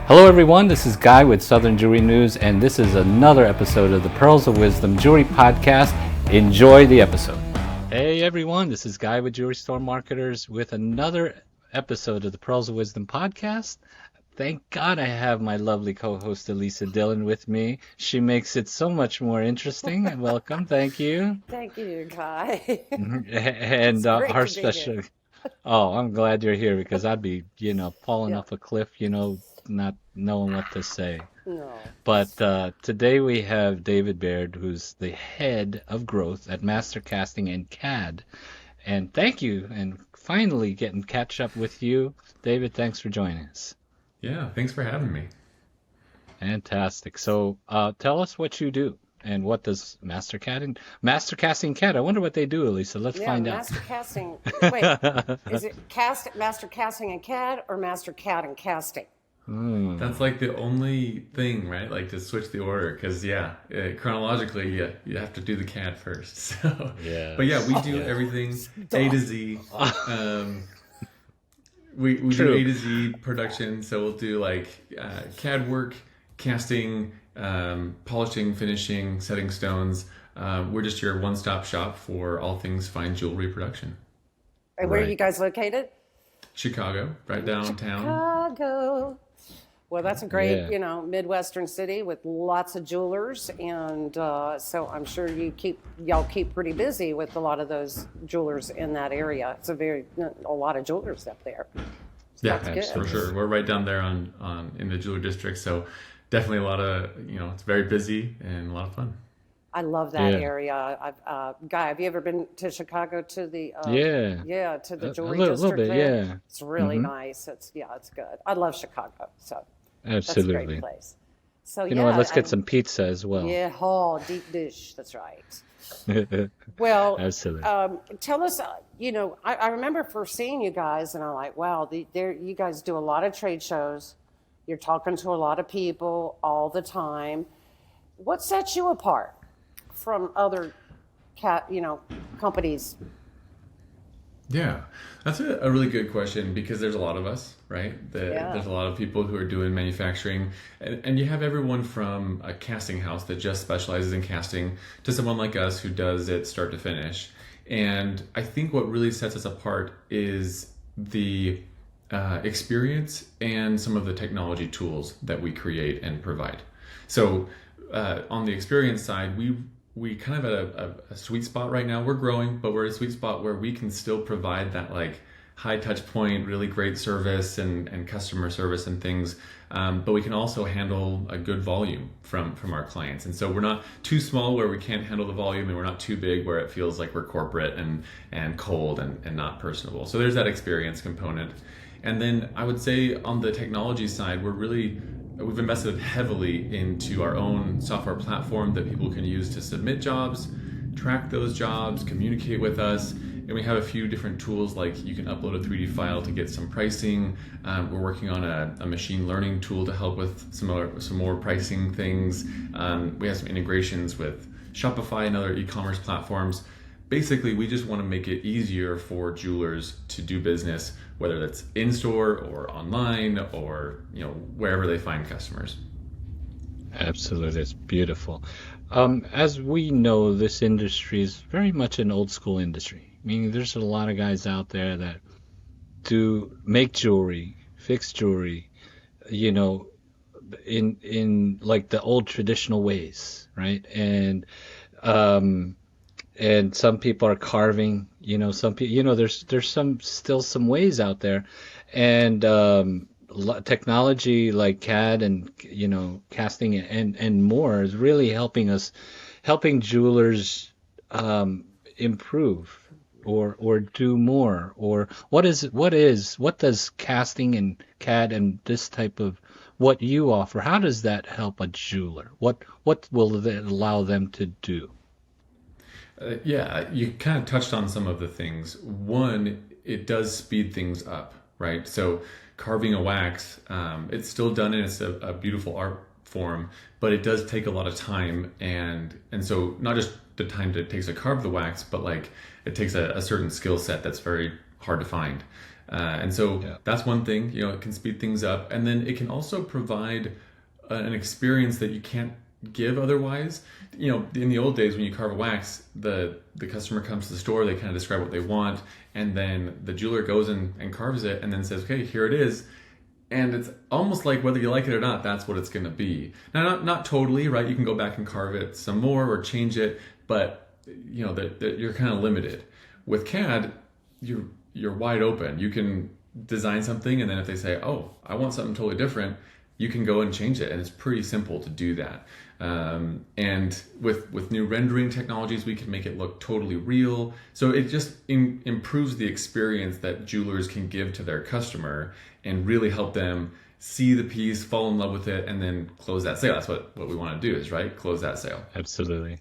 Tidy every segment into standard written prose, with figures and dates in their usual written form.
Hello everyone, this is Guy with Southern Jewelry News, and this is another episode of the Pearls of Wisdom Jewelry Podcast. Enjoy the episode. Hey everyone, this is Guy with Jewelry Store Marketers with another episode of the Pearls of Wisdom Podcast. Thank God I have my lovely co-host Elisa Dillon with me. She makes it so much more interesting. Welcome, thank you. Thank you, Guy. And our special... Oh, I'm glad you're here because I'd be, falling off a cliff, not knowing what to say. No. But today we have David Baird, who's the head of growth at Master Casting CAD. And thank you, and finally getting catch up with you. David, thanks for joining us. Yeah, thanks for having me. Fantastic. So tell us what you do. And what does Master Casting CAD? I wonder what they do, Elisa. Let's find out. Master Casting. Wait, is it Master Casting and CAD or Master CAD and Casting? That's like the only thing, right? Like to switch the order, because chronologically, you have to do the CAD first. So, yeah. But yeah, we do everything A to Z. We do A to Z production, so we'll do like CAD work, casting, polishing, finishing, setting stones. We're just your one-stop shop for all things fine jewelry production. And where are you guys located? Chicago, right downtown. Chicago. Well, that's a great, Midwestern city with lots of jewelers, and so I'm sure y'all keep pretty busy with a lot of those jewelers in that area. It's a lot of jewelers up there. So yeah, that's for sure. We're right down there on in the jewelry district, so definitely a lot of it's very busy and a lot of fun. I love that area. Guy, have you ever been to Chicago to the to the jewelry district? A little bit, there? yeah. It's really nice. It's good. I love Chicago, so absolutely. That's a great place. So you know what? Let's get some pizza as well. Yeah, deep dish. That's right. Well, absolutely. Tell us. I remember first seeing you guys, and I'm like, wow, you guys do a lot of trade shows. You're talking to a lot of people all the time. What sets you apart from other companies? Yeah, that's a really good question because there's a lot of us, right? There's a lot of people who are doing manufacturing, and you have everyone from a casting house that just specializes in casting to someone like us who does it start to finish. And I think what really sets us apart is the experience and some of the technology tools that we create and provide. So on the experience side, we kind of at a sweet spot right now. We're growing, but we're at a sweet spot where we can still provide that like high touch point, really great service and customer service and things. But we can also handle a good volume from our clients. And so we're not too small where we can't handle the volume, and we're not too big where it feels like we're corporate and cold and not personable. So there's that experience component. And then I would say on the technology side, we've invested heavily into our own software platform that people can use to submit jobs, track those jobs, communicate with us. And we have a few different tools, like you can upload a 3D file to get some pricing. We're working on a machine learning tool to help with some more pricing things. We have some integrations with Shopify and other e-commerce platforms. Basically, we just want to make it easier for jewelers to do business, whether that's in-store or online or wherever they find customers. Absolutely, it's beautiful. As we know, this industry is very much an old school industry. I mean, there's a lot of guys out there that do make jewelry, fix jewelry, in like the old traditional ways, right? And some people are carving, some people, there's still some ways out there, and technology like CAD and casting and more is really helping jewelers improve or do more. Or what does casting and CAD and this type of what you offer, how does that help a jeweler? What will it allow them to do? You kind of touched on some of the things. One, it does speed things up, right? So carving a wax, it's still done and it's a beautiful art form, but it does take a lot of time. And so not just the time that it takes to carve the wax, but like it takes a certain skill set that's very hard to find. And so that's one thing, it can speed things up. And then it can also provide an experience that you can't give otherwise. In the old days when you carve a wax, the customer comes to the store, they kind of describe what they want, and then the jeweler goes and carves it and then says, okay, here it is. And it's almost like whether you like it or not, that's what it's going to be. Now, not totally, right? You can go back and carve it some more or change it, but you're kind of limited. With CAD, you're wide open. You can design something, and then if they say, oh, I want something totally different, you can go and change it, and it's pretty simple to do that. And with new rendering technologies, we can make it look totally real. So it just improves the experience that jewelers can give to their customer and really help them see the piece, fall in love with it, and then close that sale. That's what we want to do is, right? Close that sale. Absolutely.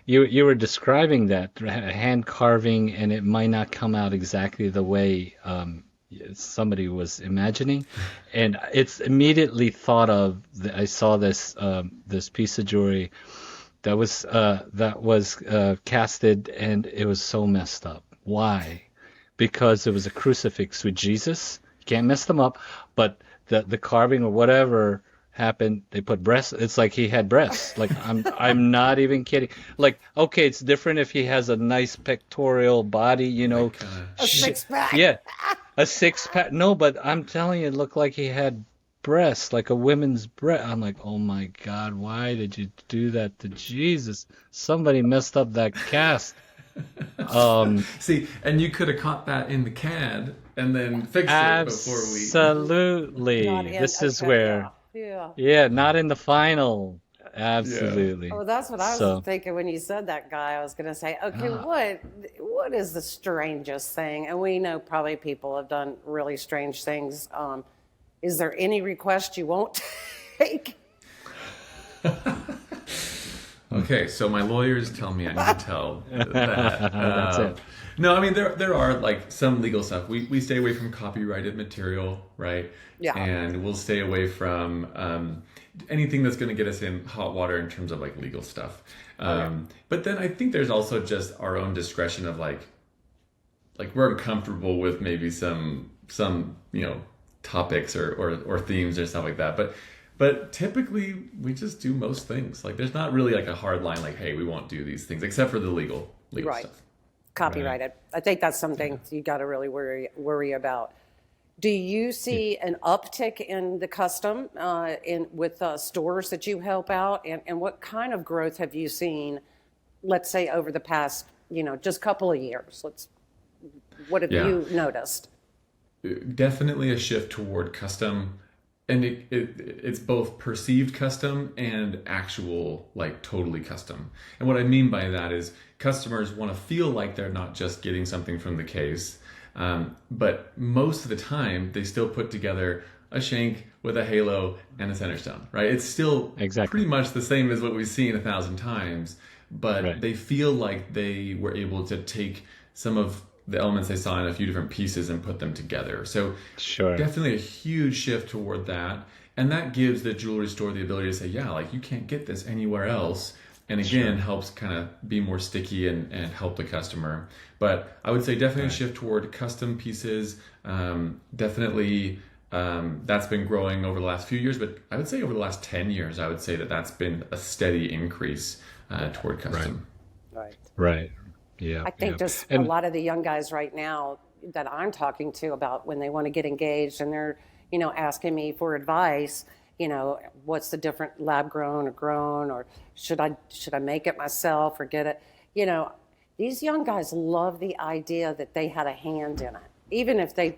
You were describing that hand carving, and it might not come out exactly the way somebody was imagining, and it's immediately thought of. I saw this piece of jewelry that was casted, and it was so messed up. Why? Because it was a crucifix with Jesus. You can't mess them up, but the carving or whatever happened, they put breasts. It's like he had breasts. Like I'm not even kidding. Like, okay, it's different if he has a nice pectoral body, a six-pack. Yeah, a six-pack. No, but I'm telling you, it looked like he had breasts, like a woman's breast. I'm like, oh my God, why did you do that to Jesus? Somebody messed up that cast. See, and you could have caught that in the CAD and then fixed it before we. Absolutely. This is where. Yeah, not in the final. Absolutely. Yeah. Oh, that's what I was thinking when you said that, Guy. I was going to say, okay, what is the strangest thing? And we know probably people have done really strange things. Is there any request you won't take? Okay, so my lawyers tell me I need to tell that. That's it. No, I mean, there are like some legal stuff. We stay away from copyrighted material, right? Yeah. And we'll stay away from anything that's going to get us in hot water in terms of like legal stuff. But then I think there's also just our own discretion of like we're uncomfortable with maybe some topics or themes or stuff like that. But typically we just do most things. Like there's not really like a hard line like, hey, we won't do these things except for the legal stuff. Copyrighted. Right. I think that's something you got to really worry about. Do you see an uptick in the custom with stores that you help out, and what kind of growth have you seen? Let's say over the past, just couple of years. What have you noticed? Definitely a shift toward custom. And it's both perceived custom and actual, like totally custom. And what I mean by that is customers want to feel like they're not just getting something from the case, but most of the time they still put together a shank with a halo and a center stone, right? It's still pretty much the same as what we've seen 1,000 times, but they feel like they were able to take some of the elements they saw in a few different pieces and put them together. So definitely a huge shift toward that. And that gives the jewelry store the ability to say, yeah, like you can't get this anywhere else. And again, helps kind of be more sticky and help the customer. But I would say definitely a shift toward custom pieces. Definitely that's been growing over the last few years. But I would say over the last 10 years, I would say that's been a steady increase toward custom. Right. Yeah, I think just a lot of the young guys right now that I'm talking to about when they want to get engaged and they're, asking me for advice, what's the different lab grown or grown, or should I make it myself or get it? These young guys love the idea that they had a hand in it, even if they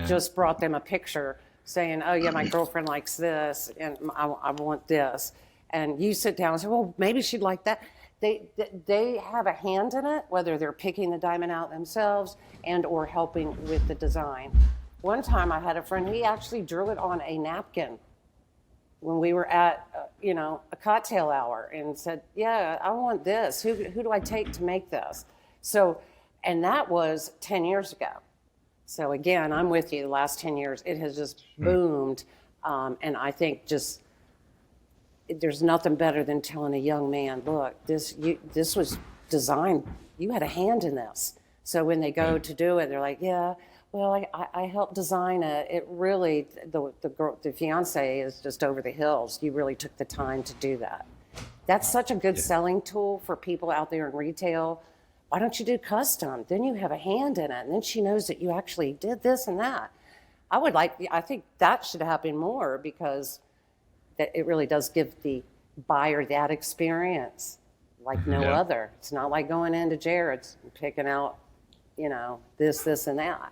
just brought them a picture saying, oh yeah, my girlfriend likes this and I want this. And you sit down and say, well, maybe she'd like that. They have a hand in it, whether they're picking the diamond out themselves and or helping with the design. One time I had a friend, he actually drew it on a napkin when we were at, a cocktail hour and said, yeah, I want this. Who do I take to make this? So, and that was 10 years ago. So again, I'm with you. The last 10 years, it has just boomed. And I think there's nothing better than telling a young man, look, this was designed, you had a hand in this. So when they go to do it, they're like, yeah, well, I helped design it. It really, the fiance is just over the hills. You really took the time to do that. That's such a good selling tool for people out there in retail. Why don't you do custom? Then you have a hand in it. And then she knows that you actually did this and that. I think that should happen more, because that it really does give the buyer that experience like no other. It's not like going into Jared's and picking out, this and that.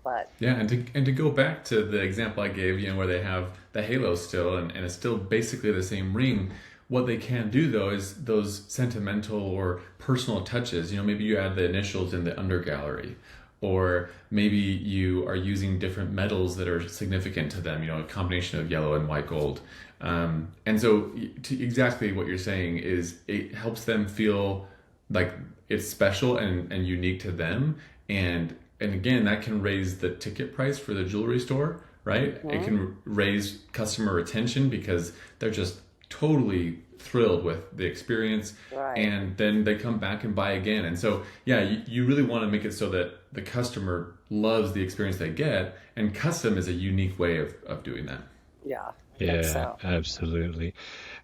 But and to go back to the example I gave, where they have the halo still, and it's still basically the same ring. What they can do though is those sentimental or personal touches. Maybe you add the initials in the under gallery, or maybe you are using different metals that are significant to them. A combination of yellow and white gold. And so exactly what you're saying is it helps them feel like it's special and unique to them. And again, that can raise the ticket price for the jewelry store, right? Mm-hmm. It can raise customer retention because they're just totally thrilled with the experience. Right. And then they come back and buy again. And so, you really want to make it so that the customer loves the experience they get. And custom is a unique way of doing that. Yeah. Yeah, absolutely.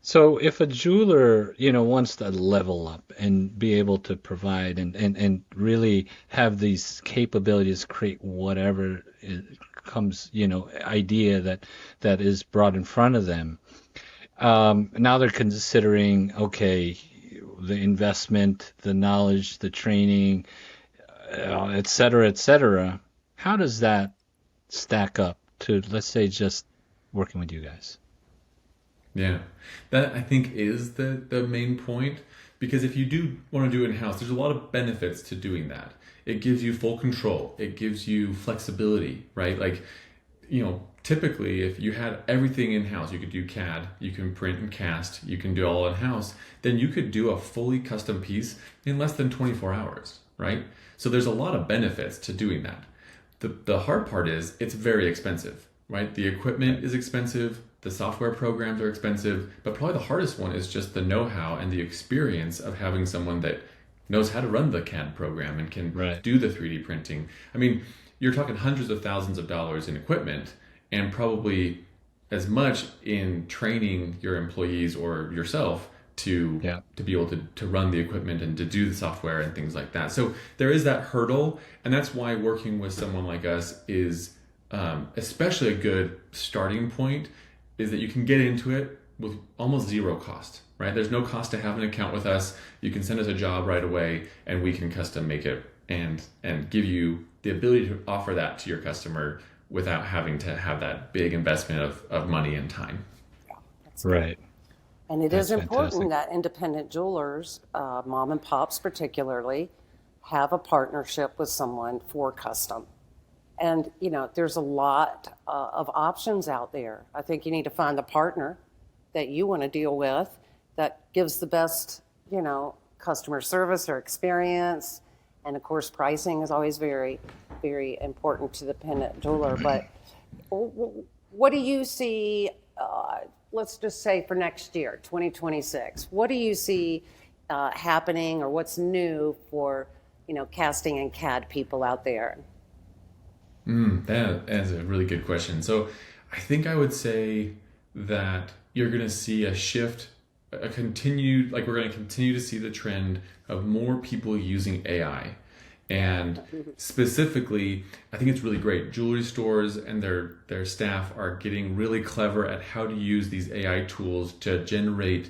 So if a jeweler, wants to level up and be able to provide and really have these capabilities, create whatever comes, idea that is brought in front of them, now they're considering, okay, the investment, the knowledge, the training, et cetera, et cetera. How does that stack up to, let's say, just working with you guys? Yeah, that I think is the main point, because if you do want to do it in-house, there's a lot of benefits to doing that. It gives you full control. It gives you flexibility, right? Like, typically if you had everything in-house, you could do CAD, you can print and cast, you can do all in-house, then you could do a fully custom piece in less than 24 hours, right? So there's a lot of benefits to doing that. The hard part is it's very expensive, right? The equipment is expensive, the software programs are expensive, but probably the hardest one is just the know-how and the experience of having someone that knows how to run the CAD program and can do the 3D printing. I mean, you're talking hundreds of thousands of dollars in equipment, and probably as much in training your employees or yourself to be able to run the equipment and to do the software and things like that. So there is that hurdle, and that's why working with someone like us is especially a good starting point, is that you can get into it with almost zero cost, right? There's no cost to have an account with us. You can send us a job right away and we can custom make it and give you the ability to offer that to your customer without having to have that big investment of money and time. Right. And it is important that independent jewelers, mom and pops particularly, have a partnership with someone for custom. And, there's a lot of options out there. I think you need to find the partner that you want to deal with that gives the best, customer service or experience. And of course, pricing is always very, very important to the independent jeweler. But what do you see, let's just say for next year, 2026, what do you see happening, or what's new for, casting and CAD people out there? That is a really good question. So I think I would say that you're going to see a shift, we're going to continue to see the trend of more people using AI. And specifically, I think it's really great. Jewelry stores and their staff are getting really clever at how to use these AI tools to generate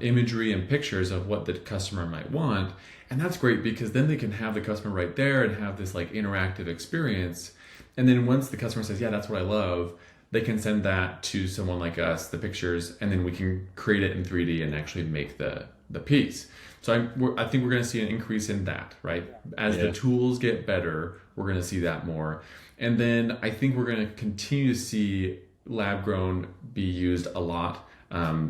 imagery and pictures of what the customer might want. And that's great, because then they can have the customer right there and have this interactive experience. And then once the customer says, yeah, that's what I love, they can send that to someone like us, the pictures, and then we can create it in 3D and actually make the piece. So I think we're going to see an increase in that, right? As the tools get better, we're going to see that more. And then I think we're going to continue to see lab grown be used a lot.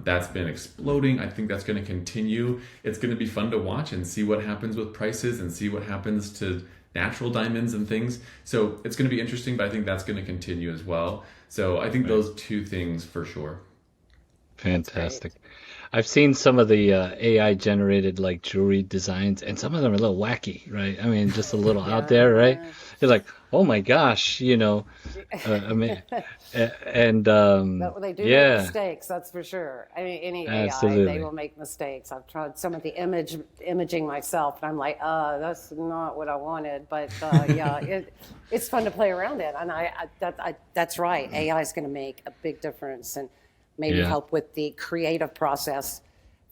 That's been exploding. I think that's going to continue. It's going to be fun to watch and see what happens with prices and see what happens to natural diamonds and things. So it's going to be interesting, but I think that's going to continue as well. So I think those two things for sure. Fantastic. I've seen some of the AI generated like jewelry designs, and some of them are a little wacky, right? I mean, just a little out there, right? Yeah. You're like, oh my gosh, I mean, and But they do make yeah, mistakes, that's for sure. I mean, any AI, they absolutely. will make mistakes. I've tried some of the imaging myself, and I'm like, that's not what I wanted. But yeah, it's fun to play around in, and that's right. AI is going to make a big difference, and maybe Yeah, help with the creative process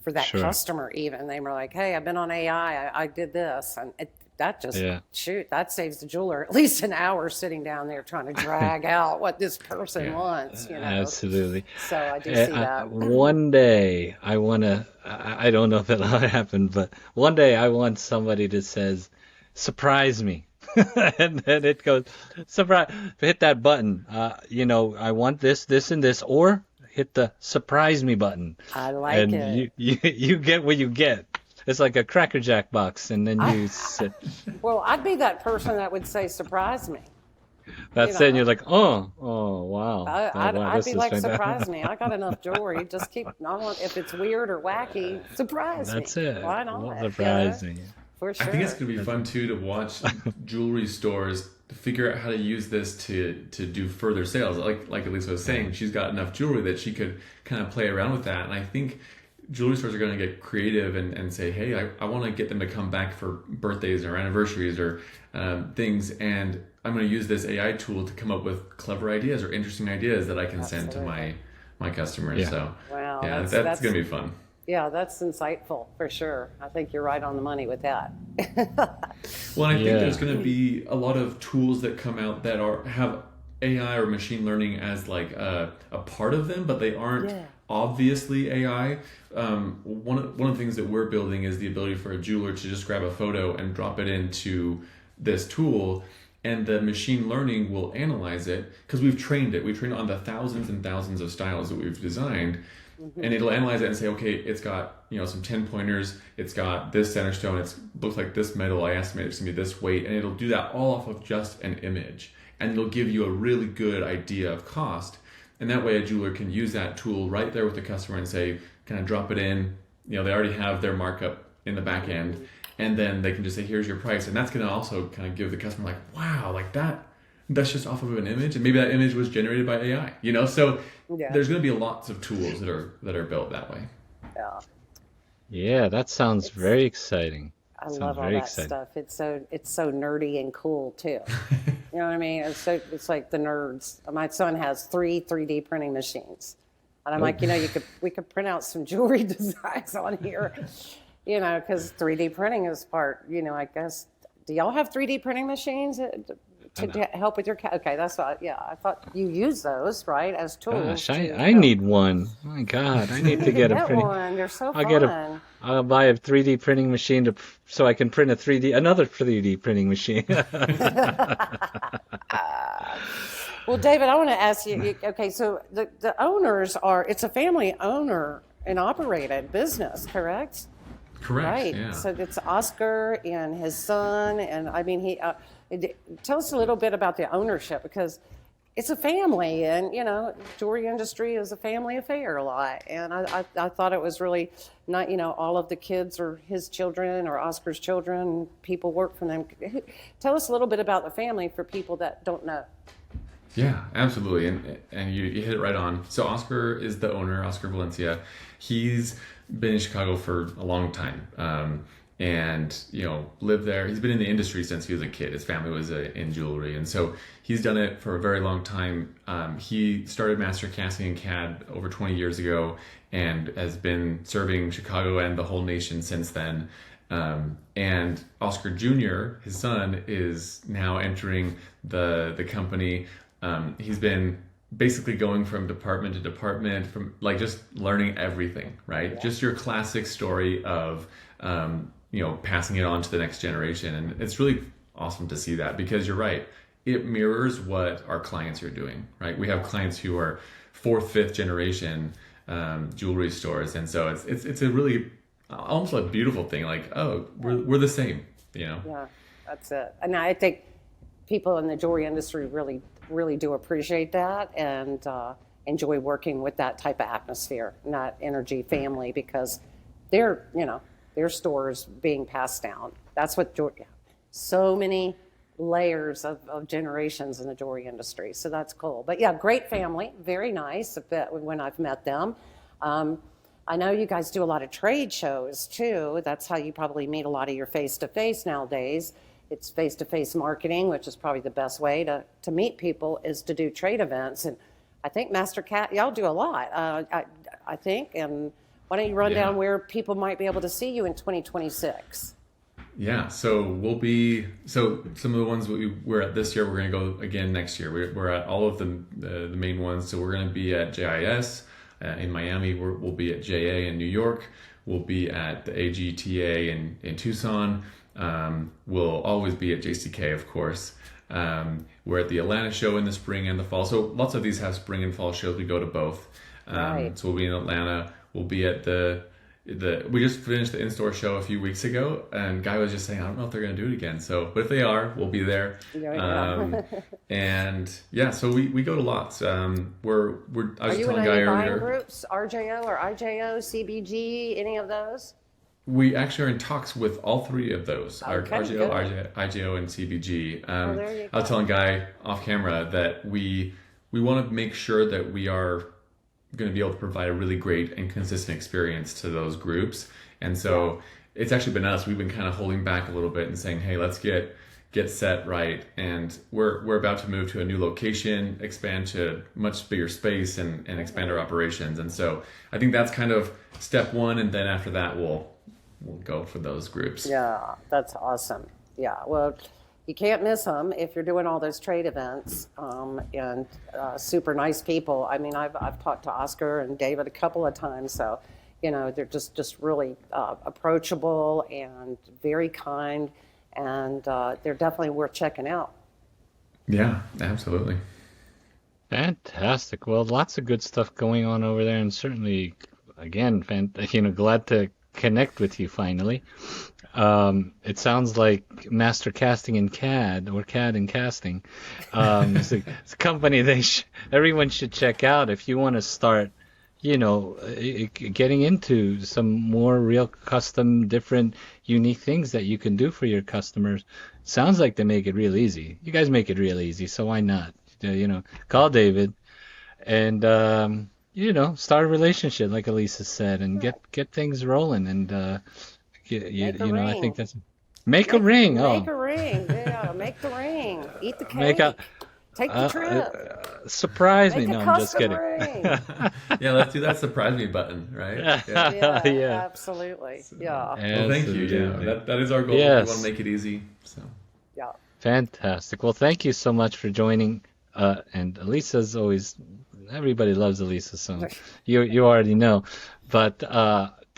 for that sure. customer. Even they were like, hey, I've been on AI, I did this, and that just Yeah. shoot, that saves the jeweler at least an hour sitting down there trying to drag out what this person Yeah, wants. absolutely. So I do see that. One day I want to, I don't know if it'll happen, but one day I want somebody that says, surprise me. And then it goes, surprise, hit that button. I want this, this, and this, or hit the surprise me button. I like And it. you get what you get. It's like a Cracker Jack box, and then you sit. Well, I'd be that person that would say, surprise me. You That's it, and know, you're like, oh, wow. Oh, wow, I'd this be is like, fantastic. surprise me. I got enough jewelry. Just if it's weird or wacky, surprise me. That's it. Why Well, not? surprising. For I think it's sure. going to be fun too to watch jewelry stores to figure out how to use this to do further sales. Like Elisa was saying, she's got enough jewelry that she could kind of play around with that. And I think jewelry stores are going to get creative and say, hey, I want to get them to come back for birthdays or anniversaries or things. And I'm going to use this AI tool to come up with clever ideas or interesting ideas that I can send to Absolutely. my customers. Yeah. So Wow, yeah, that's going to be fun. yeah, that's insightful for sure. I think you're right on the money with that. Well, and I think Yeah. there's going to be a lot of tools that come out that have AI or machine learning as like a part of them, but they aren't Yeah. obviously AI. One of the things that we're building is the ability for a jeweler to just grab a photo and drop it into this tool, and the machine learning will analyze it because we've trained it. We've trained it on the thousands and thousands of styles that we've designed. And it'll analyze it and say, okay, it's got some 10 pointers. It's got this center stone. It looks like this metal. I estimate it's gonna be this weight, and it'll do that all off of just an image, and it'll give you a really good idea of cost. And that way, a jeweler can use that tool right there with the customer and say, kind of drop it in. They already have their markup in the back end, and then they can just say, here's your price, and that's gonna also kind of give the customer like, wow, like that. That's just off of an image, and maybe that image was generated by AI. So Yeah. there's going to be lots of tools that are built that way. Yeah. Yeah, that sounds It's very exciting. I Sounds love all very that exciting. stuff. It's so nerdy and cool too. You know what I mean? It's like the nerds. My son has 3D printing machines. And I'm like, we could print out some jewelry designs on here, because 3D printing is part, I guess. Do y'all have 3D printing machines to help with your okay, that's what, yeah, I thought you use those, right, as tools Gosh, to I help. need one. My God, I You need need to to get a get printing. one. They're so I'll get a. fun. I'll buy a 3D printing machine so I can print another 3D printing machine. Well, David, I want to ask you, okay, so the owners it's a family owner and operated business, correct? Correct. Right. Yeah. So it's Oscar and his son, and I mean, tell us a little bit about the ownership, because it's a family, and jewelry industry is a family affair a lot. And I thought it was really not, all of the kids are his children or Oscar's children. People work for them. Tell us a little bit about the family for people that don't know. Yeah, absolutely. And you hit it right on. So Oscar is the owner, Oscar Valencia. He's been in Chicago for a long time. And lived there. He's been in the industry since he was a kid. His family was in jewelry, and so he's done it for a very long time. He started Master Casting CAD over 20 years ago, and has been serving Chicago and the whole nation since then. And Oscar Jr., his son, is now entering the company. He's been basically going from department to department, from like just learning everything, right? Yeah. Just your classic story of passing it on to the next generation. And it's really awesome to see that, because you're right. It mirrors what our clients are doing, right? We have clients who are fourth, fifth generation jewelry stores. And so it's a really almost a beautiful thing. Like, oh, we're the same, Yeah, that's it. And I think people in the jewelry industry really, really do appreciate that, and enjoy working with that type of atmosphere, not energy family, because their stores being passed down. That's what Georgia. So many layers of generations in the jewelry industry. So that's cool. But yeah, great family, very nice when I've met them. I know you guys do a lot of trade shows too. That's how you probably meet a lot of your face-to-face nowadays. It's face-to-face marketing, which is probably the best way to meet people, is to do trade events. And I think Master Cat, y'all do a lot, I think. And why don't you run down where people might be able to see you in 2026? Yeah, so some of the ones we're at this year, we're going to go again next year. We're at all of the main ones. So we're going to be at JIS in Miami. We'll be at JA in New York. We'll be at the AGTA in Tucson. We'll always be at JCK, of course. We're at the Atlanta show in the spring and the fall. So lots of these have spring and fall shows. We go to both. Right. So we'll be in Atlanta. We'll be at we just finished the in-store show a few weeks ago, and Guy was just saying, I don't know if they're going to do it again. So, but if they are, we'll be there. And yeah, so we go to lots. I was just telling Guy earlier. Are you in any buying groups, RJO or IJO, CBG, any of those? We actually are in talks with all three of those, Okay, RJO, good. IJO, and CBG. There you I was go. telling Guy off camera that we want to make sure that we are going to be able to provide a really great and consistent experience to those groups. And so it's actually been us. We've been kind of holding back a little bit and saying, hey, let's get set right. And we're about to move to a new location, expand to much bigger space and expand our operations. And so I think that's kind of step one. And then after that, we'll go for those groups. Yeah, that's awesome. Yeah, well, you can't miss them if you're doing all those trade events, and super nice people. I mean, I've talked to Oscar and David a couple of times, so they're just really approachable and very kind, and they're definitely worth checking out. Yeah, absolutely. Fantastic. Well, lots of good stuff going on over there, and certainly, again, glad to connect with you finally. It sounds like Master Casting and CAD, or CAD and Casting. It's a company everyone should check out if you want to start, getting into some more real custom, different, unique things that you can do for your customers. Sounds like they make it real easy. You guys make it real easy, so why not? Call David and start a relationship, like Elisa said, and get things rolling. And I think that's make a ring. Make a ring. Yeah, make the ring. Eat the cake. Take the trip. Surprise me. Make No, a I'm just custom kidding. ring. Yeah, let's do that surprise me button, right? Yeah, absolutely. Yeah. Well, thank you. Yeah, that is our goal. Yes. We want to make it easy. So. Yeah. Fantastic. Well, thank you so much for joining. And Elisa's always, everybody loves Elisa, so you already know. But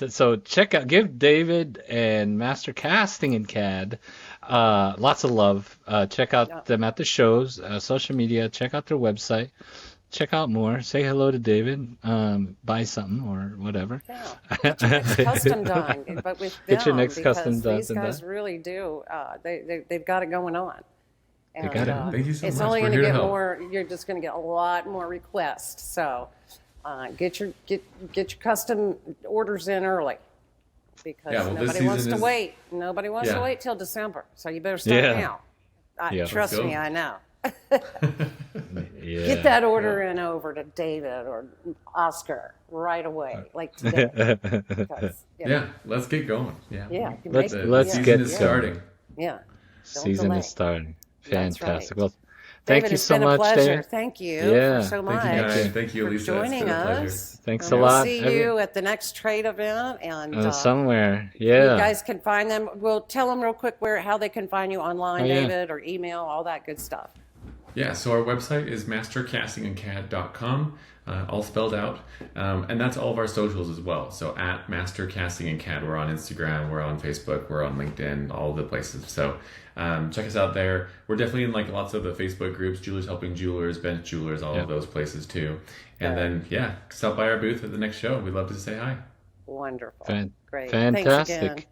so give David and Master Casting and CAD lots of love. Check out them at the shows, social media. Check out their website. Check out more. Say hello to David. Buy something or whatever. Yeah. Get your next custom done, but with them, Get your next custom done. These guys really do. They've got it going on. And, Thank you so much. It's only We're going to here get to help. more. You're just going to get a lot more requests. So get your custom orders in early, because nobody wants to wait. Nobody wants to wait till December. So you better start now. Trust me, I know. Get that order in over to David or Oscar right away, like today. Because, let's get going. Yeah. Let's get starting. Yeah. Season is starting. Fantastic. Right. Well, thank David, you so much, it's been a pleasure. David. Thank you so Thank much. you, guys. Thank you, for Lisa. joining it's been a pleasure. us. Thanks And a lot. We'll see you at the next trade event, and somewhere. you Yeah. guys can find them. We'll tell them real quick how they can find you online, David, or email, all that good stuff. Yeah, so our website is mastercastingandcad.com, all spelled out. And that's all of our socials as well. So at Master Casting and CAD, we're on Instagram, we're on Facebook, we're on LinkedIn, all of the places. So check us out there. We're definitely in lots of the Facebook groups, Jewelers Helping Jewelers, Bench Jewelers, all of those places too. And then, stop by our booth at the next show. We'd love to say hi. Wonderful. Great. Fantastic. Thanks again.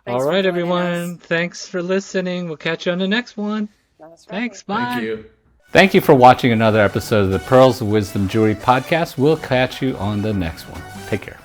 All right, everyone. Thanks for listening. We'll catch you on the next one. That's right. Thanks. Bye. Thank you. Thank you for watching another episode of the Pearls of Wisdom Jewelry Podcast. We'll catch you on the next one. Take care.